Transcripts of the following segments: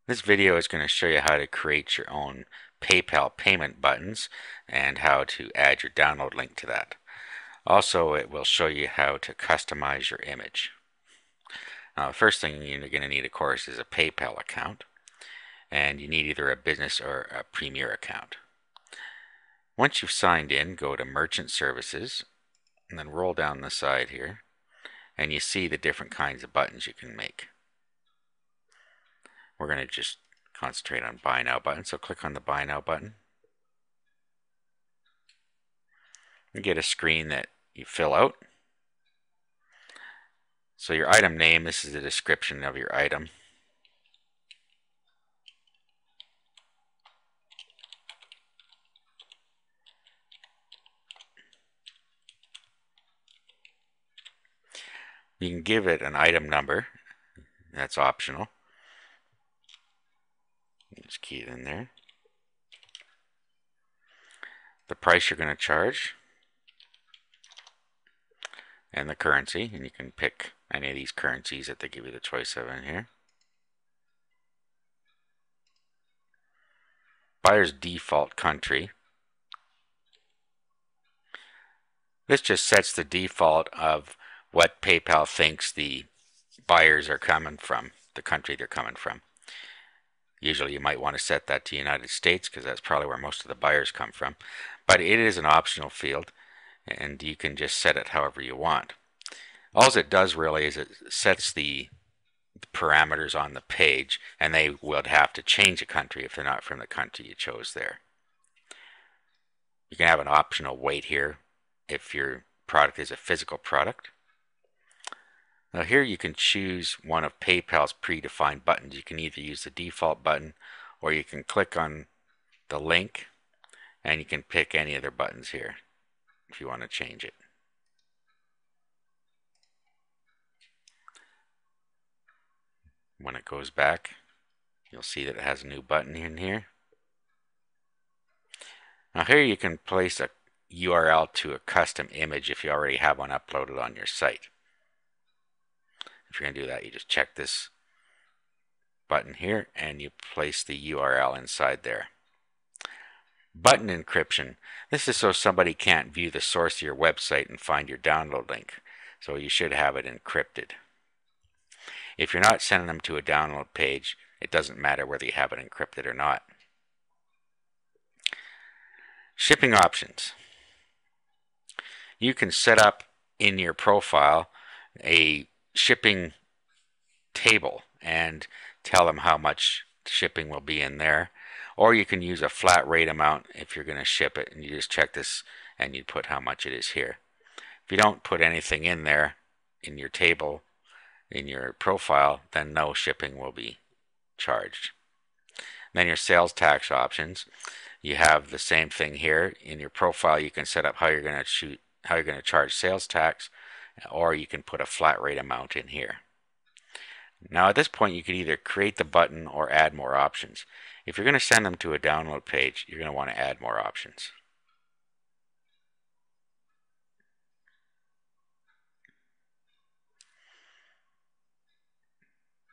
This video is going to show you how to create your own PayPal payment buttons and how to add your download link to that. Also, it will show you how to customize your image. Now, the first thing you're going to need, of course, is a PayPal account, and you need either a business or a Premier account. Once you've signed in, go to Merchant Services, and then roll down the side here, and you see the different kinds of buttons you can make. We're going to just concentrate on Buy Now button, so click on the Buy Now button. You get a screen that you fill out. So your item name, this is the description of your item. You can give it an item number. That's optional. Just key it in there. The price you're going to charge. And the currency. And you can pick any of these currencies that they give you the choice of in here. Buyer's default country. This just sets the default of what PayPal thinks the buyers are coming from, the country they're coming from. Usually you might want to set that to United States because that's probably where most of the buyers come from. But it is an optional field and you can just set it however you want. All it does really is it sets the parameters on the page, and they would have to change a country if they're not from the country you chose there. You can have an optional weight here if your product is a physical product. Now here you can choose one of PayPal's predefined buttons. You can either use the default button or you can click on the link and you can pick any of their buttons here if you want to change it. When it goes back, you'll see that it has a new button in here. Now here you can place a URL to a custom image if you already have one uploaded on your site. If you're going to do that, you just check this button here and you place the URL inside there. Button encryption. This is so somebody can't view the source of your website and find your download link. So you should have it encrypted. If you're not sending them to a download page, it doesn't matter whether you have it encrypted or not. Shipping options. You can set up in your profile a shipping table and tell them how much shipping will be in there. Or you can use a flat rate amount if you're going to ship it, and you just check this and you put how much it is here. If you don't put anything in there in your table, in your profile, then no shipping will be charged. Then your sales tax options. You have the same thing here. In your profile you can set up how you're going to charge sales tax, or you can put a flat rate amount in here. Now at this point you can either create the button or add more options. If you're going to send them to a download page, you're going to want to add more options.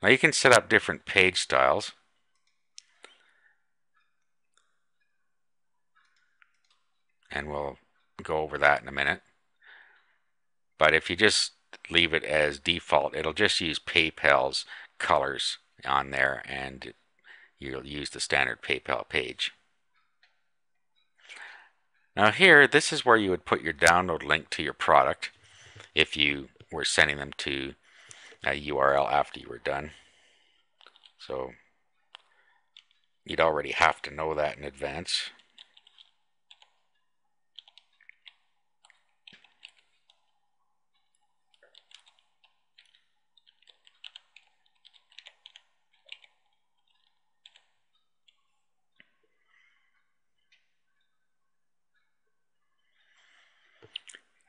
Now you can set up different page styles. And we'll go over that in a minute. But if you just leave it as default, it'll just use PayPal's colors on there and you'll use the standard PayPal page. Now here, this is where you would put your download link to your product if you were sending them to a URL after you were done. So you'd already have to know that in advance.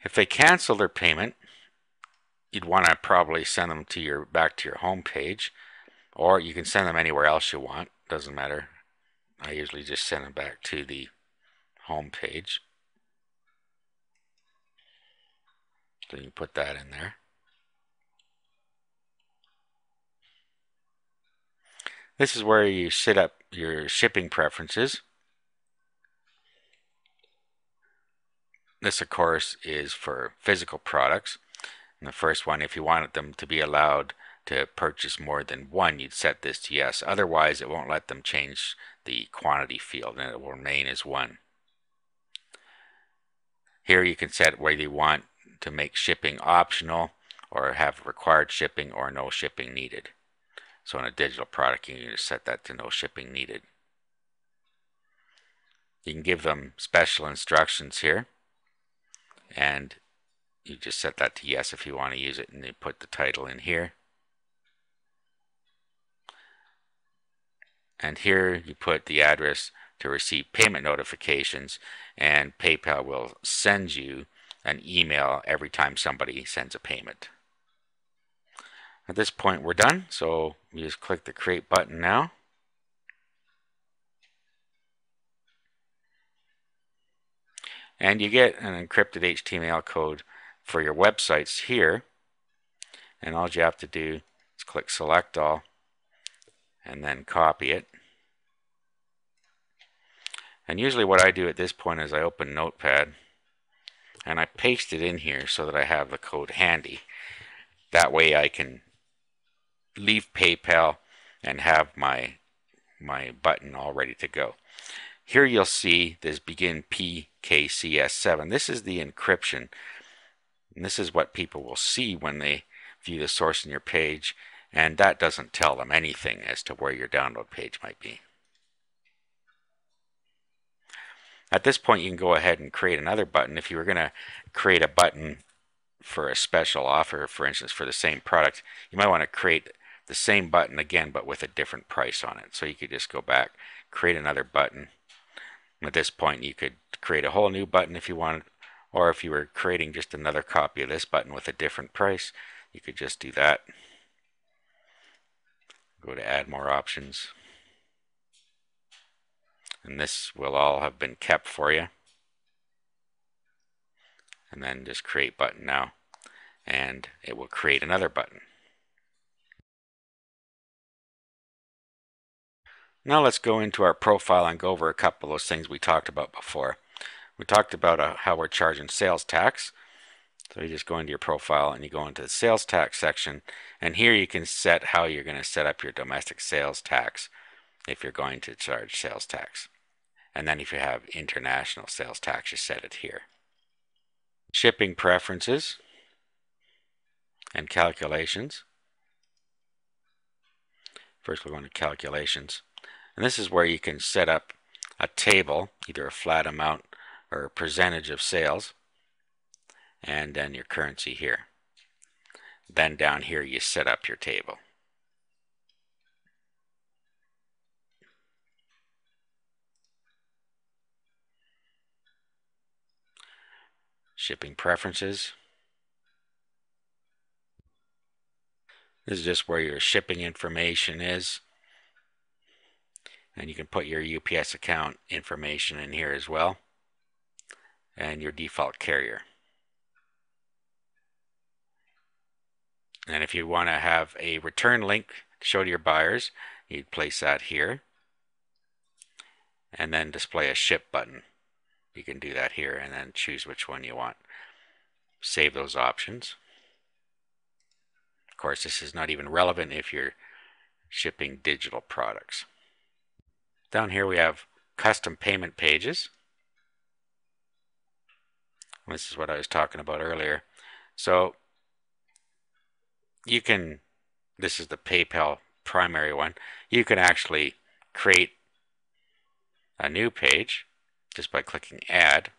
If they cancel their payment, you'd want to probably send them to back to your home page, or you can send them anywhere else you want. Doesn't matter. I usually just send them back to the home page. So you can put that in there. This is where you set up your shipping preferences. This, of course, is for physical products. And the first one, if you wanted them to be allowed to purchase more than one, you'd set this to yes. Otherwise, it won't let them change the quantity field, and it will remain as one. Here you can set whether you want to make shipping optional or have required shipping or no shipping needed. So in a digital product, you can just set that to no shipping needed. You can give them special instructions here, and you just set that to yes if you want to use it, and you put the title in here. And here you put the address to receive payment notifications, and PayPal will send you an email every time somebody sends a payment. At this point we're done, so you just click the create button now. And you get an encrypted HTML code for your websites here. And all you have to do is click select all and then copy it. And usually what I do at this point is I open Notepad and I paste it in here so that I have the code handy. That way I can leave PayPal and have my button all ready to go. Here you'll see this begin PKCS7. This is the encryption, and this is what people will see when they view the source in your page, and that doesn't tell them anything as to where your download page might be. At this point you can go ahead and create another button. If you were going to create a button for a special offer, for instance, for the same product, you might want to create the same button again but with a different price on it. So you could just go back, create another button. At this point you could create a whole new button if you wanted, or if you were creating just another copy of this button with a different price, you could just do that. Go to add more options, and this will all have been kept for you. And then just create button now, and it will create another button. Now let's go into our profile and go over a couple of those things we talked about before. We talked about how we're charging sales tax. So you just go into your profile and you go into the sales tax section, and here you can set how you're going to set up your domestic sales tax if you're going to charge sales tax. And then if you have international sales tax, you set it here. Shipping preferences and calculations. First we're going to calculations. And this is where you can set up a table, either a flat amount or a percentage of sales, and then your currency here. Then down here you set up your table. Shipping preferences. This is just where your shipping information is. And you can put your UPS account information in here as well, and your default carrier. And if you want to have a return link to show to your buyers, you'd place that here, and then display a ship button. You can do that here and then choose which one you want. Save those options. Of course, this is not even relevant if you're shipping digital products. Down here we have custom payment pages. This is what I was talking about earlier. So you can, this is the PayPal primary one. You can actually create a new page just by clicking add.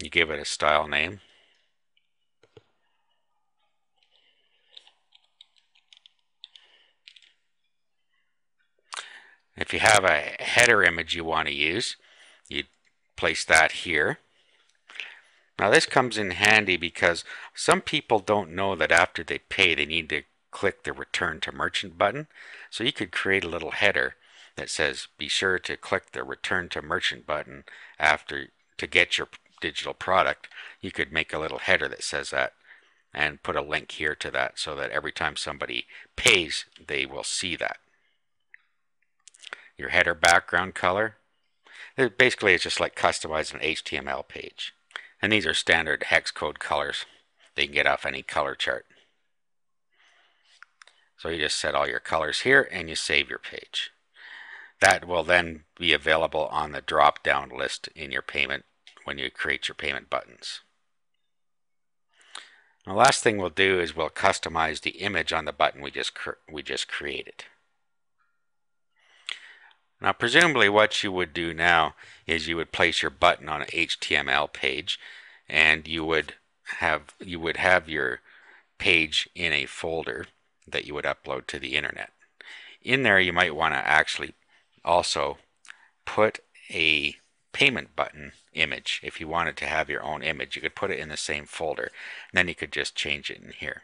You give it a style name. If you have a header image you want to use, you place that here. Now this comes in handy because some people don't know that after they pay they need to click the return to merchant button. So you could create a little header that says be sure to click the return to merchant button after to get your digital product. You could make a little header that says that. and put a link here to that so that every time somebody pays, they will see that. Your header background color. Basically, it's just like customizing an HTML page. And these are standard hex code colors that you can get off any color chart. So you just set all your colors here and you save your page. That will then be available on the drop-down list in your payment when you create your payment buttons. The last thing we'll do is we'll customize the image on the button we just created. Now presumably what you would do now is you would place your button on an HTML page, and you would have your page in a folder that you would upload to the internet. In there you might want to actually also put a payment button image. If you wanted to have your own image, you could put it in the same folder, and then you could just change it in here.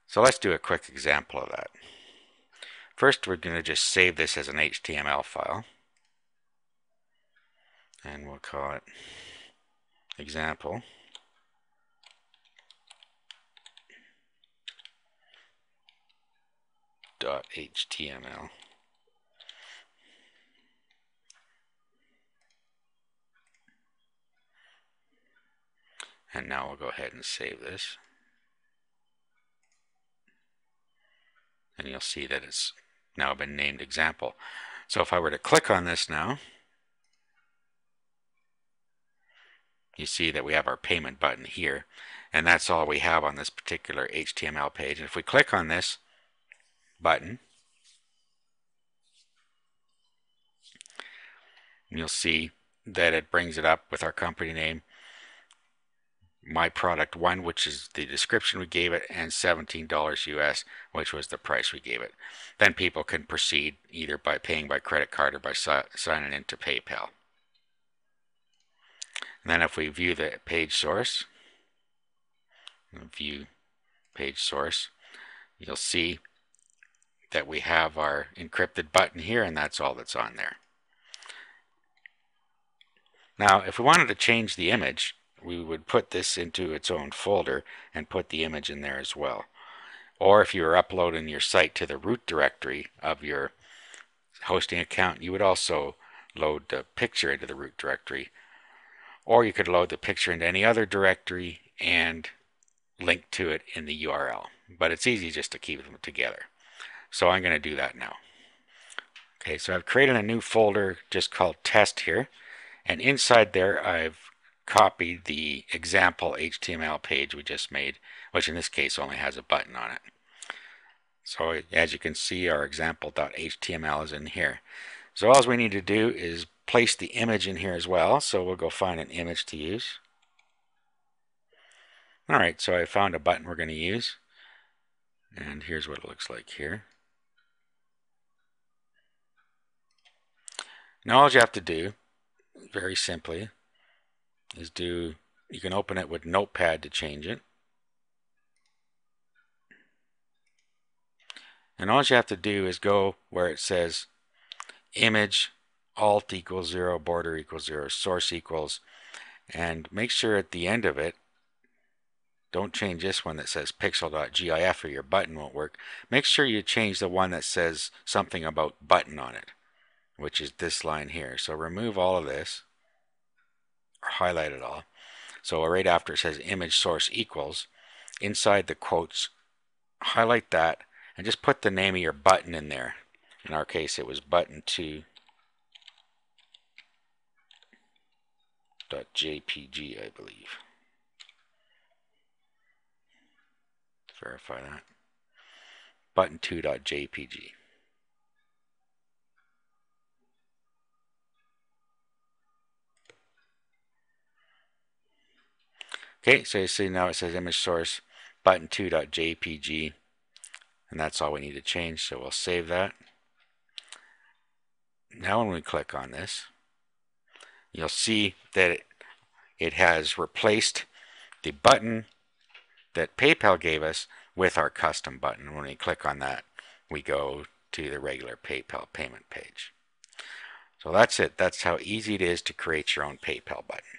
So let's do a quick example of that. First, we're going to just save this as an HTML file, and we'll call it example. .html. And now we'll go ahead and save this. And you'll see that it's now been named example. So if I were to click on this now, you see that we have our payment button here, and that's all we have on this particular HTML page. And if we click on this button, you'll see that it brings it up with our company name, My Product 1, which is the description we gave it, and $17 US, which was the price we gave it. Then people can proceed either by paying by credit card or by signing into PayPal. And then if we view the page source, view page source, you'll see that we have our encrypted button here, and that's all that's on there. Now, if we wanted to change the image, we would put this into its own folder and put the image in there as well. Or if you were uploading your site to the root directory of your hosting account, you would also load the picture into the root directory. Or you could load the picture into any other directory and link to it in the URL. But it's easy just to keep them together. So I'm going to do that now. Okay, so I've created a new folder just called test here. And inside there I've copied the example HTML page we just made, which in this case only has a button on it. So as you can see, our example.html is in here. So all we need to do is place the image in here as well. So we'll go find an image to use. Alright, so I found a button we're going to use. And here's what it looks like here. Now all you have to do, very simply, is you can open it with Notepad to change it. And all you have to do is go where it says image alt equals 0, border equals 0, source equals, and make sure at the end of it, don't change this one that says pixel.gif or your button won't work. Make sure you change the one that says something about button on it, which is this line here. So remove all of this, or highlight it all. So right after it says image source equals, inside the quotes, highlight that and just put the name of your button in there. In our case, it was button2.jpg, I believe. Verify that. Button2.jpg. Okay, so you see now it says image source button2.jpg, and that's all we need to change, so we'll save that. Now when we click on this, you'll see that it has replaced the button that PayPal gave us with our custom button. When we click on that, we go to the regular PayPal payment page. So that's it. That's how easy it is to create your own PayPal button.